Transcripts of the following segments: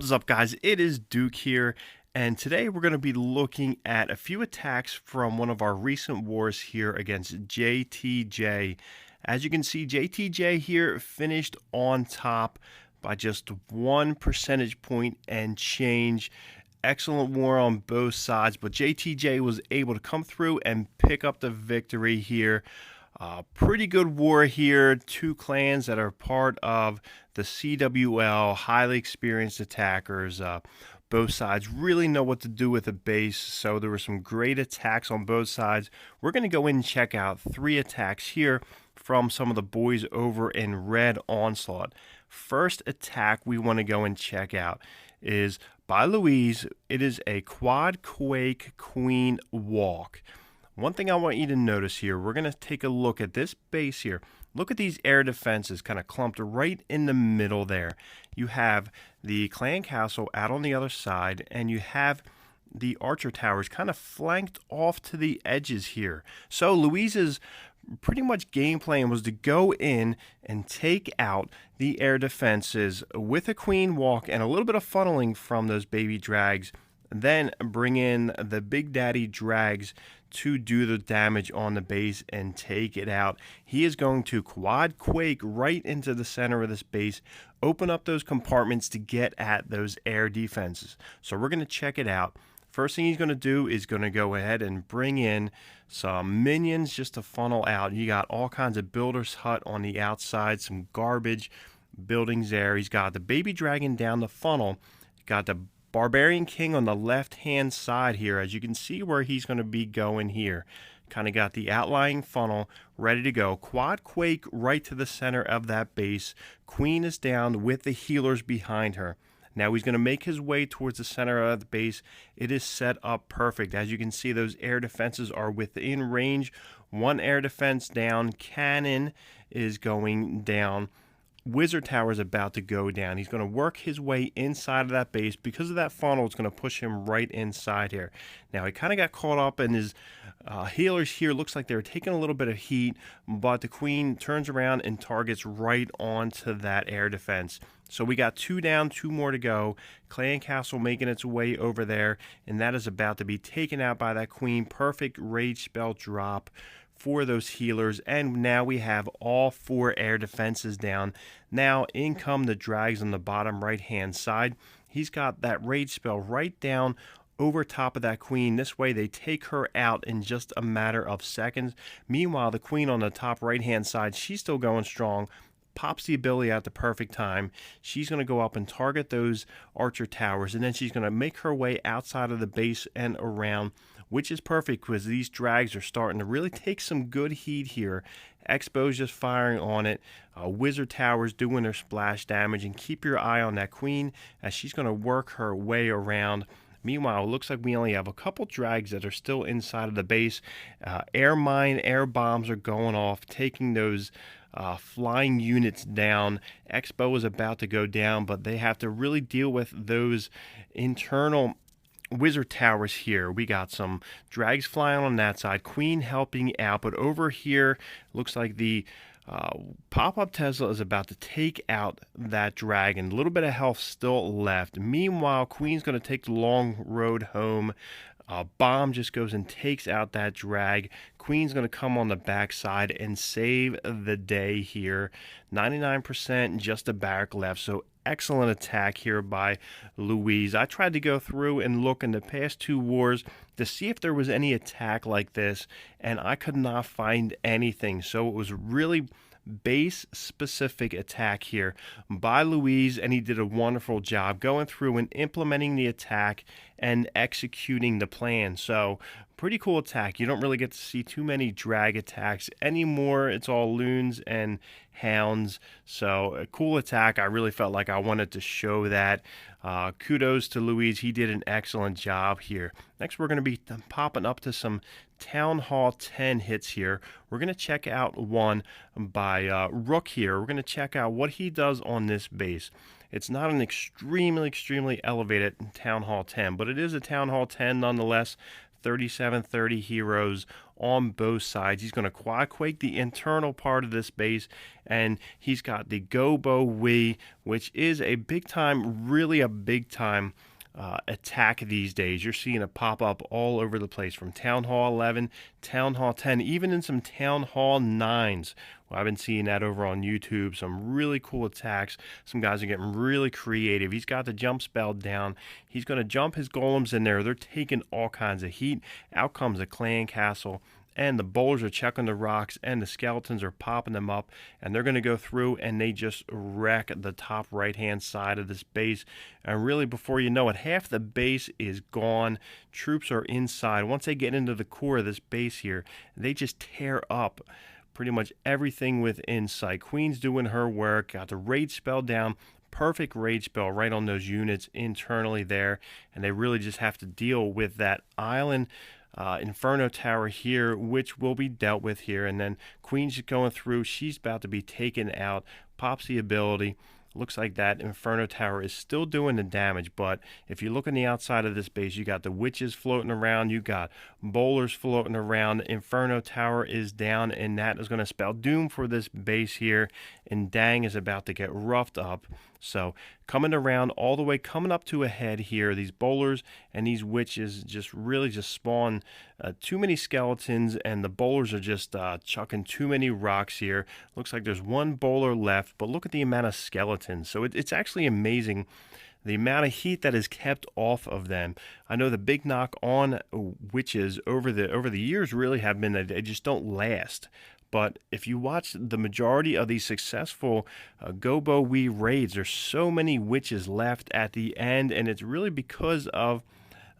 What is up, guys? It is Duke here, and today we're going to be looking at a few attacks from one of our recent wars here against JTJ. As you can see, JTJ here finished on top by just 1 percentage point and change. Excellent war on both sides, but JTJ was able to come through and pick up the victory here. Pretty good war here. Two clans that are part of the CWL, highly experienced attackers. Both sides really know what to do with the base, so there were some great attacks on both sides. We're going to go in and check out 3 attacks here from some of the boys over in Red Onslaught. First attack we want to go and check out is by Luiz. It is a Quad Quake Queen Walk. One thing I want you to notice here, we're going to take a look at this base here. Look at these air defenses kind of clumped right in the middle there. You have the clan castle out on the other side, and you have the archer towers kind of flanked off to the edges here. So Luiz's pretty much game plan was to go in and take out the air defenses with a queen walk and a little bit of funneling from those baby drags, then bring in the big daddy drags to do the damage on the base and take it out. He is going to quad quake right into the center of this base, open up those compartments to get at those air defenses. So we're going to check it out. First thing he's going to do is going to go ahead and bring in some minions just to funnel out. You got all kinds of builder's hut on the outside, some garbage buildings there. He's got the baby dragon down the funnel. Got the Barbarian King on the left-hand side here, as you can see where he's going to be going here. Kind of got the outlying funnel ready to go. Quad Quake right to the center of that base. Queen is down with the healers behind her. Now he's going to make his way towards the center of the base. It is set up perfect. As you can see, those air defenses are within range. One air defense down. Cannon is going down. Wizard Tower is about to go down. He's going to work his way inside of that base. Because of that funnel, it's going to push him right inside here. Now, he kind of got caught up in his healers here. Looks like they're taking a little bit of heat, but the queen turns around and targets right onto that air defense. So we got 2 down, 2 more to go. Clan Castle making its way over there, and that is about to be taken out by that queen. Perfect rage spell drop for those healers, and now we have all 4 air defenses down. Now in come the drags on the bottom right hand side. He's got that rage spell right down over top of that queen. This way they take her out in just a matter of seconds. Meanwhile, the queen on the top right hand side, she's still going strong. Pops the ability at the perfect time. She's going to go up and target those archer towers, and then she's going to make her way outside of the base and around, which is perfect because these drags are starting to really take some good heat here. Expo's just firing on it. Wizard Towers doing their splash damage, and keep your eye on that queen as she's going to work her way around. Meanwhile, it looks like we only have a couple drags that are still inside of the base. Air mine, air bombs are going off, taking those flying units down. Expo is about to go down, but they have to really deal with those internal Wizard Towers here. We got some drags flying on that side, queen helping out, but over here looks like the pop-up Tesla is about to take out that dragon. A little bit of health still left. Meanwhile, queen's going to take the long road home. Bomb just goes and takes out that drag. Queen's going to come on the backside and save the day here. 99%, just a barrack left. So excellent attack here by Luiz. I tried to go through and look in the past 2 wars to see if there was any attack like this, and I could not find anything. So it was really base specific attack here by Luiz, and he did a wonderful job going through and implementing the attack and executing the plan. So pretty cool attack. You don't really get to see too many drag attacks anymore. It's all loons and hounds. So a cool attack. I really felt like I wanted to show that. Kudos to Luiz. He did an excellent job here. Next, we're going to be popping up to some Town Hall 10 hits here. We're going to check out one by Rook here. We're going to check out what he does on this base. It's not an extremely elevated Town Hall 10, but it is a Town Hall 10 nonetheless. 3730 heroes on both sides. He's going to quad quake the internal part of this base, and he's got the Gobo Wii, which is a big time, really a big time attack these days. You're seeing it pop up all over the place, from Town Hall 11, Town Hall 10, even in some Town Hall 9s. Well, I've been seeing that over on YouTube. Some really cool attacks. Some guys are getting really creative. He's got the jump spell down. He's going to jump his golems in there. They're taking all kinds of heat. Out comes a clan castle, and the bowlers are checking the rocks, and the skeletons are popping them up, and they're going to go through and they just wreck the top right hand side of this base. And really, before you know it, half the base is gone. Troops are inside. Once they get into the core of this base here, they just tear up pretty much everything within sight. Queen's doing her work, got the rage spell down. Perfect rage spell right on those units internally there, and they really just have to deal with that island Inferno Tower here, which will be dealt with here. And then Queen's just going through. She's about to be taken out. Pops the ability. Looks like that Inferno Tower is still doing the damage, but if you look on the outside of this base, you got the witches floating around, you got bowlers floating around. Inferno Tower is down, and that is going to spell doom for this base here, and Dang is about to get roughed up. So coming around all the way, coming up to a head here, these bowlers and these witches just really just spawn too many skeletons, and the bowlers are just chucking too many rocks here. Looks like there's one bowler left, but look at the amount of skeletons. So it's actually amazing the amount of heat that is kept off of them. I know the big knock on witches over the years really have been that they just don't last. But if you watch the majority of these successful Gobo Wii raids, there's so many witches left at the end, and it's really because of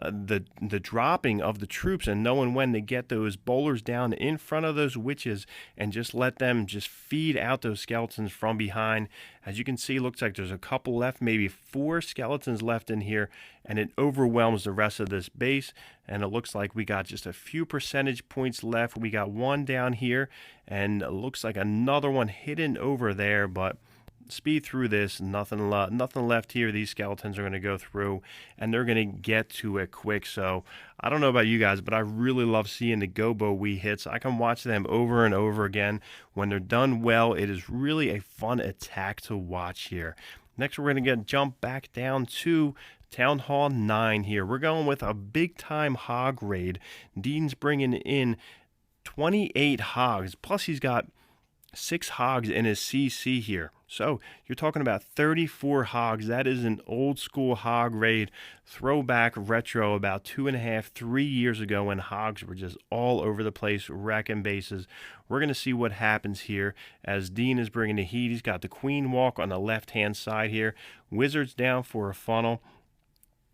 the dropping of the troops and knowing when to get those bowlers down in front of those witches and just let them just feed out those skeletons from behind. As you can see, looks like there's a couple left, maybe 4 skeletons left in here, and it overwhelms the rest of this base. And it looks like we got just a few percentage points left. We got one down here, and it looks like another one hidden over there, but speed through this, nothing left here. These skeletons are going to go through, and they're going to get to it quick. So I don't know about you guys, but I really love seeing the Gobo Wii hits. I can watch them over and over again. When they're done well, it is really a fun attack to watch here. Next, we're going to jump back down to Town Hall 9 here. We're going with a big-time hog raid. Dean's bringing in 28 hogs, plus he's got 6 hogs in his CC here. So you're talking about 34 hogs. That is an old school hog raid, throwback retro, about 2.5, 3 years ago, when hogs were just all over the place, wrecking bases. We're going to see what happens here as Dean is bringing the heat. He's got the Queen Walk on the left-hand side here. Wizards down for a funnel.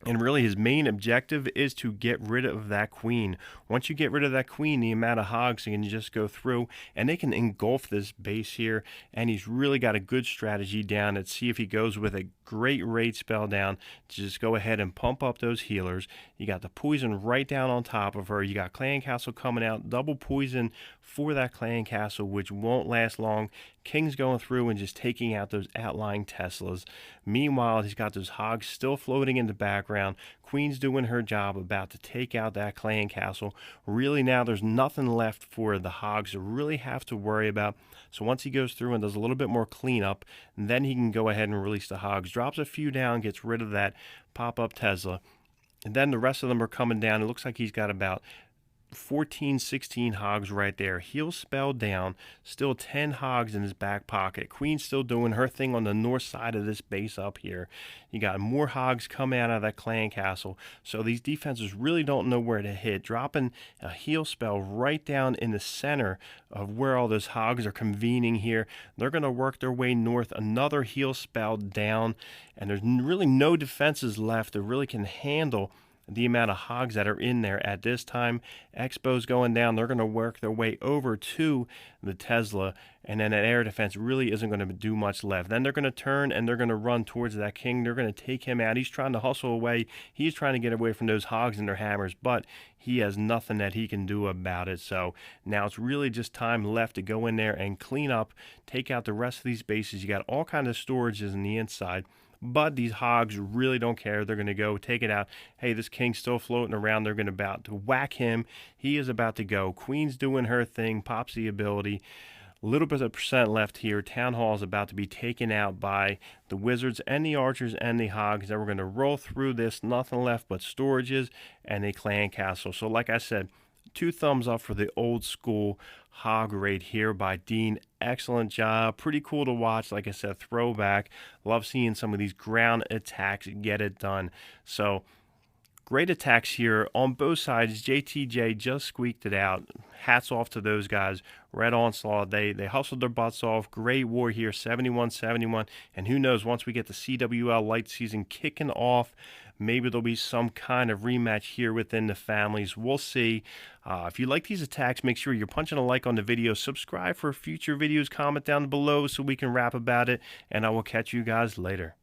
And really his main objective is to get rid of that queen. Once you get rid of that queen, the amount of hogs can just go through, and they can engulf this base here. And he's really got a good strategy down. Let's see if he goes with a great raid spell down to just go ahead and pump up those healers. You got the poison right down on top of her. You got Clan Castle coming out, double poison for that Clan Castle, which won't last long. King's going through and just taking out those outlying Teslas. Meanwhile, he's got those hogs still floating in the background. Queen's doing her job, about to take out that Clan Castle. Really now there's nothing left for the hogs to really have to worry about. So once he goes through and does a little bit more cleanup, then he can go ahead and release the hogs. Drops a few down, gets rid of that pop-up Tesla. And then the rest of them are coming down. It looks like he's got about 14, 16 hogs right there. Heal spell down. Still 10 hogs in his back pocket. Queen's still doing her thing on the north side of this base up here. You got more hogs coming out of that Clan Castle. So these defenses really don't know where to hit. Dropping a heal spell right down in the center of where all those hogs are convening here. They're going to work their way north. Another heal spell down. And there's really no defenses left that really can handle the amount of hogs that are in there at this time. Expo's going down. They're going to work their way over to the Tesla, and then that air defense really isn't going to do much left. Then they're going to turn and they're going to run towards that king. They're going to take him out. He's trying to hustle away. He's trying to get away from those hogs and their hammers, but he has nothing that he can do about it. So now it's really just time left to go in there and clean up, take out the rest of these bases. You got all kinds of storages in the inside. But these hogs really don't care. They're going to go take it out. Hey, this king's still floating around. They're going to about to whack him. He is about to go. Queen's doing her thing, pops the ability. A little bit of percent left here. Town Hall is about to be taken out by the wizards and the archers and the hogs. Then we're going to roll through this. Nothing left but storages and a clan castle. So like I said, 2 thumbs up for the old school hog raid here by Dean. Excellent job. Pretty cool to watch. Like I said, throwback. Love seeing some of these ground attacks get it done. So great attacks here on both sides. JTJ just squeaked it out. Hats off to those guys. Red Onslaught, they hustled their butts off. Great war here, 71-71. And who knows, once we get the CWL light season kicking off, maybe there'll be some kind of rematch here within the families. We'll see. If you like these attacks, make sure you're punching a like on the video. Subscribe for future videos. Comment down below so we can rap about it. And I will catch you guys later.